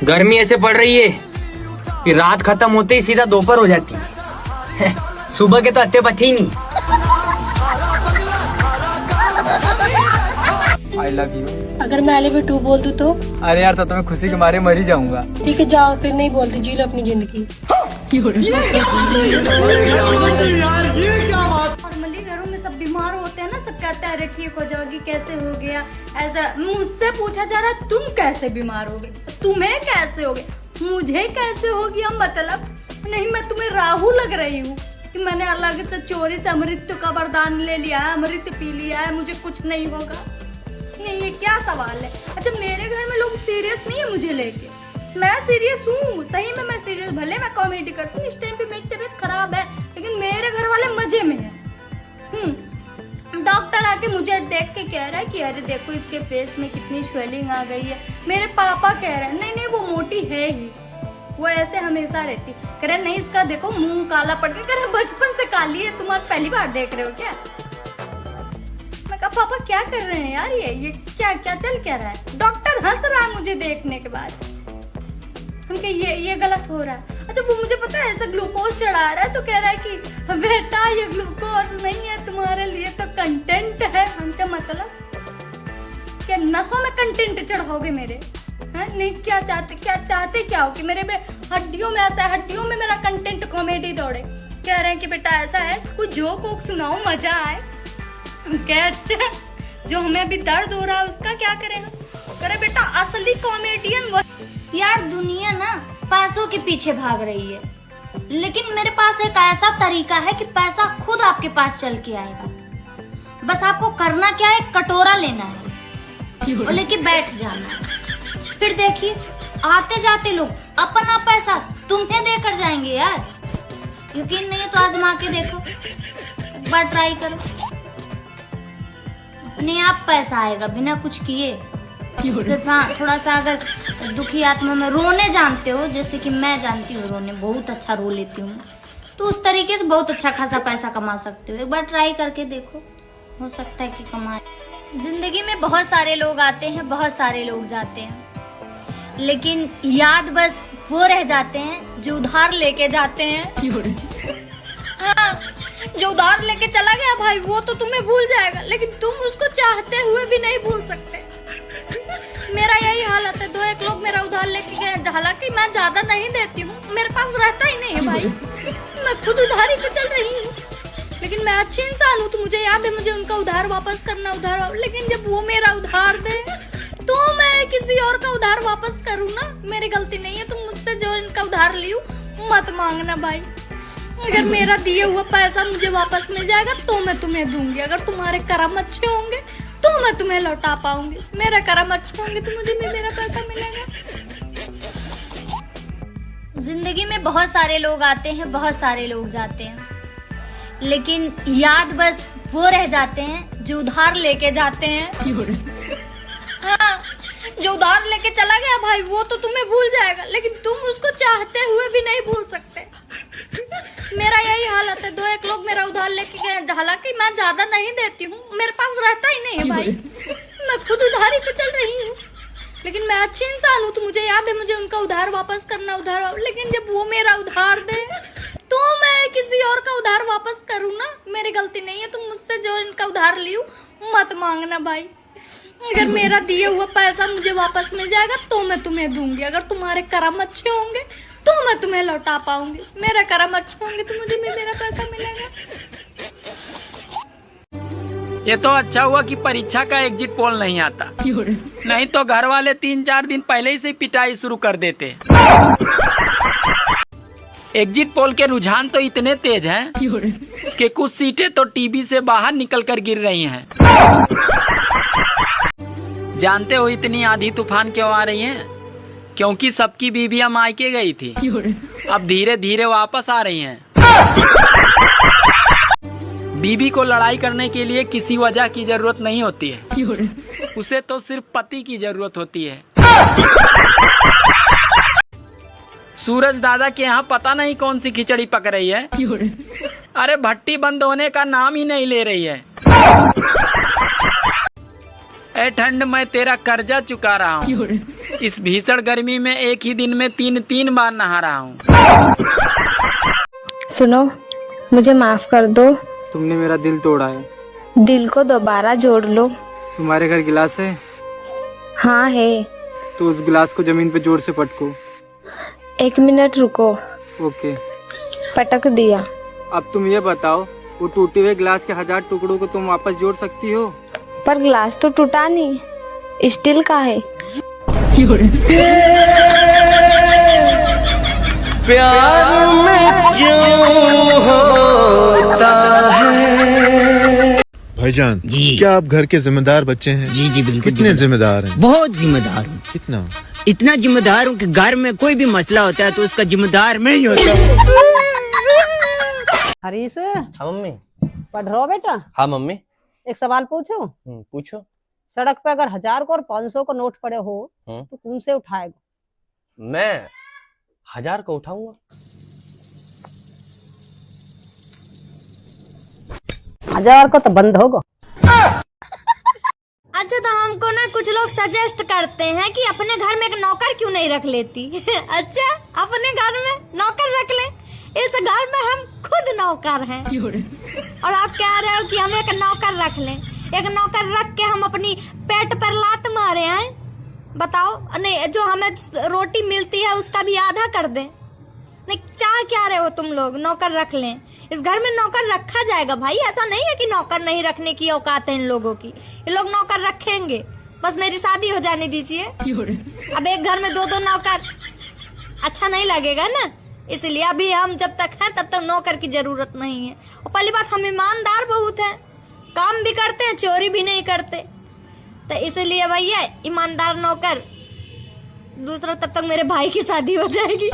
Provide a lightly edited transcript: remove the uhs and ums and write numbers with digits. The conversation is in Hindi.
गर्मी ऐसे पड़ रही है कि रात खत्म होते ही सीधा दोपहर हो जाती है। सुबह के तो अत्ते पथे ही नहीं। I love you. अगर मैं आई लव यू टू बोल दूं तो? अरे यार, तो मैं खुशी के मारे मर ही जाऊंगा। ठीक है जाओ, फिर नहीं बोलती, जी लो अपनी जिंदगी। नॉर्मली घरों में सब बीमार होते हैं ना, सब कहते हैं अरे ठीक हो जाओगी, कैसे हो गया, ऐसा मुझसे पूछा जा रहा है तुम कैसे बीमार हो गए, तुम्हें कैसे हो गए, मुझे कैसे हो गया, मतलब नहीं मैं तुम्हें राहु लग रही हूँ कि मैंने अलग से चोरी से अमृत का वरदान ले लिया है, अमृत पी लिया है, मुझे कुछ नहीं होगा। नहीं, ये क्या सवाल है। अच्छा, मेरे घर में लोग सीरियस नहीं है मुझे लेके, मैं सीरियस हूँ, सही में मैं सीरियस, भले मैं कॉमेडी करती हूँ, इस टाइम पे मेरी तबीयत खराब है, लेकिन मेरे घर वाले मजे में है। डॉक्टर आके मुझे देख के कह रहा है कि अरे देखो इसके फेस में कितनी स्वेलिंग आ गई है। मेरे पापा कह रहे हैं नहीं नहीं वो मोटी है ही, वो ऐसे हमेशा रहती। कह रहे नहीं इसका देखो मुंह काला पड़ गया। कह रहे बचपन से काली है, तुम आज पहली बार देख रहे हो क्या? मैं कहा पापा क्या कर रहे हैं यार, ये क्या क्या चल क्या रहा है? डॉक्टर हंस रहा है मुझे देखने के बाद। हम कहे ये गलत हो रहा है। अच्छा, वो मुझे पता है ऐसा ग्लूकोज चढ़ा रहा है, तो कह रहा है कि बेटा ये ग्लूकोज नहीं है तुम्हारे लिए, तो कंटेंट है। हमका मतलब क्या नसों में कंटेंट चढ़ाओगे मेरे? हैं? नहीं, क्या चाहते क्या हो कि मेरे हड्डियों में ऐसा है, हड्डियों में मेरा कंटेंट कॉमेडी दौड़े। कह रहे हैं कि बेटा ऐसा है, कुछ जोक वोक सुनाओ मजा आए। क्या अच्छा, जो हमें अभी दर्द हो रहा है उसका क्या करें? कह रहे बेटा असली कॉमेडियन यार, दुनिया ना पैसों के पीछे भाग रही है, लेकिन मेरे पास एक ऐसा तरीका है कि पैसा खुद आपके पास चल के आएगा। बस आपको करना क्या है, कटोरा लेना है और लेके बैठ जाना है। फिर देखिए आते जाते लोग अपना पैसा तुम्हें देकर जाएंगे यार। यकीन नहीं है तो आजमा के देखो, एक बार ट्राई करो, अपने आप पैसा आएगा बिना कुछ किए। थोड़ा सा अगर दुखी आत्मा में रोने जानते हो, जैसे कि मैं जानती हूँ रोने, बहुत अच्छा रो लेती हूँ, तो उस तरीके से बहुत अच्छा खासा पैसा कमा सकते हो। एक बार ट्राई करके देखो, हो सकता है कि कमाए। जिंदगी में बहुत सारे लोग आते हैं, बहुत सारे लोग जाते हैं, लेकिन याद बस वो रह जाते हैं जो उधार लेके जाते हैं। हाँ, जो उधार लेके चला गया भाई वो तो तुम्हें भूल जाएगा, लेकिन तुम उसको चाहते हुए भी नहीं भूल सकते। मेरा यही हालत है, 2-1 लोग मेरा उधार लेके गए, हालांकि मैं ज्यादा नहीं देती हूँ, मेरे पास रहता ही नहीं है भाई, मैं खुद उधारी पे चल रही हूँ, लेकिन मैं अच्छी इंसान हूँ, तो मुझे याद है मुझे उनका उधार वापस करना, लेकिन जब वो मेरा उधार दे तो मैं किसी और का उधार वापस करूँ ना, मेरी गलती नहीं है। तुम मुझसे जो इनका उधार ली मत मांगना भाई। अगर मेरा दिए हुआ पैसा मुझे वापस मिल जाएगा तो मैं तुम्हें दूंगी, अगर तुम्हारे कर्म अच्छे होंगे तो मैं तुम्हें लौटा पाऊंगी, मेरे कर्म अच्छे होंगे तो मुझे मेरा पैसा मिलेगा। जिंदगी में बहुत सारे लोग आते हैं, बहुत सारे लोग जाते हैं, लेकिन याद बस वो रह जाते हैं जो उधार लेके जाते हैं। हाँ, जो उधार लेके चला गया भाई वो तो तुम्हें भूल जाएगा, लेकिन तुम उसको चाहते हुए भी नहीं भूल सकते। मेरा यही हालत है, 2-1 लोग मेरा उधार लेके गए, हालांकि मैं ज्यादा नहीं देती हूँ, मेरे पास रहता ही नहीं है भाई, मैं खुद उधारी पे चल रही हूँ, लेकिन मैं अच्छी इंसान हूँ, तो मुझे याद है मुझे उनका उधार वापस करना, लेकिन जब वो मेरा उधार दे तो मैं किसी और का उधार वापस करूँ ना, मेरी गलती नहीं है। तुम मुझसे जो इनका उधार ली मत मांगना भाई। अगर मेरा दिए हुआ पैसा मुझे वापस मिल जाएगा तो मैं तुम्हें दूंगी, अगर तुम्हारे कर्म अच्छे होंगे तो मैं तुम्हें लौटा पाऊंगी, मेरे कर्म अच्छे होंगे तो मुझे मेरा पैसा मिलेगा। ये तो अच्छा हुआ कि परीक्षा का एग्जिट पोल नहीं आता, नहीं तो घर वाले 3-4 दिन पहले ही से पिटाई शुरू कर देते। एग्जिट पोल के रुझान तो इतने तेज हैं कि कुछ सीटें तो टीवी से बाहर निकलकर गिर रही हैं। जानते हो इतनी आंधी तूफान क्यों आ रही हैं? क्योंकि सबकी बीवियां मायके गई थी, अब धीरे धीरे वापस आ रही हैं। बीवी को लड़ाई करने के लिए किसी वजह की जरूरत नहीं होती है, उसे तो सिर्फ पति की जरूरत होती है। सूरज दादा के यहाँ पता नहीं कौन सी खिचड़ी पक रही है, अरे भट्टी बंद होने का नाम ही नहीं ले रही है। ए ठंड मैं तेरा कर्जा चुका रहा हूँ। इस भीषण गर्मी में एक ही दिन में 3 बार नहा रहा हूँ। सुनो, मुझे माफ कर दो। तुमने मेरा दिल तोड़ा है। दिल को दोबारा जोड़ लो। तुम्हारे घर गिलास है? हाँ है। तो उस गिलास को जमीन पे जोर से पटको। 1 मिनट रुको। ओके। पटक दिया। अब तुम ये बताओ, वो टूटे हुए गिलास के 1000 टुकड़ों को तुम वापस जोड़ सकती हो? पर गिलास तो टूटा नहीं, स्टील का है। प्यार में क्यों होता है। भाईजान जी, क्या आप घर के जिम्मेदार बच्चे हैं? जी जी बिल्कुल। कितने जिम्मेदार हैं? बहुत जिम्मेदार हूँ। कितना? इतना जिम्मेदार हूँ कि घर में कोई भी मसला होता है तो उसका जिम्मेदार मैं ही होता हूँ। हरीश, हाँ मम्मी। पढ़ रहे हो बेटा? हाँ मम्मी। एक सवाल पूछूं? पूछो। सड़क पे अगर 1000 को और 500 को नोट पड़े हो तो तुमसे उठाएगा? मैं 1000 को उठाऊंगा। 1000 को तो बंद होगा। अच्छा, तो हमको ना कुछ लोग सजेस्ट करते हैं कि अपने घर में एक नौकर क्यों नहीं रख लेती। अच्छा, अपने घर में नौकर रख ले। इस घर में हम खुद नौकर हैं और आप कह रहे हो कि हम एक नौकर रख लें। एक नौकर रख के हम अपनी पेट पर लात मारे हैं? बताओ। नहीं, जो हमें रोटी मिलती है उसका भी आधा कर दें? नहीं, चाह क्या रहे हो तुम लोग? नौकर रख लें। इस घर में नौकर रखा जाएगा भाई। ऐसा नहीं है कि नौकर नहीं रखने की औकात है इन लोगों की। ये लोग नौकर रखेंगे, बस मेरी शादी हो जाने दीजिए। अब एक घर में 2 नौकर अच्छा नहीं लगेगा ना, इसलिए अभी हम जब तक हैं तब तक नौकर की जरूरत नहीं है। और पहली बात, हम ईमानदार बहुत हैं, काम भी करते हैं, चोरी भी नहीं करते। तो इसलिए भैया ईमानदार नौकर। दूसरा, तब तक मेरे भाई की शादी हो जाएगी।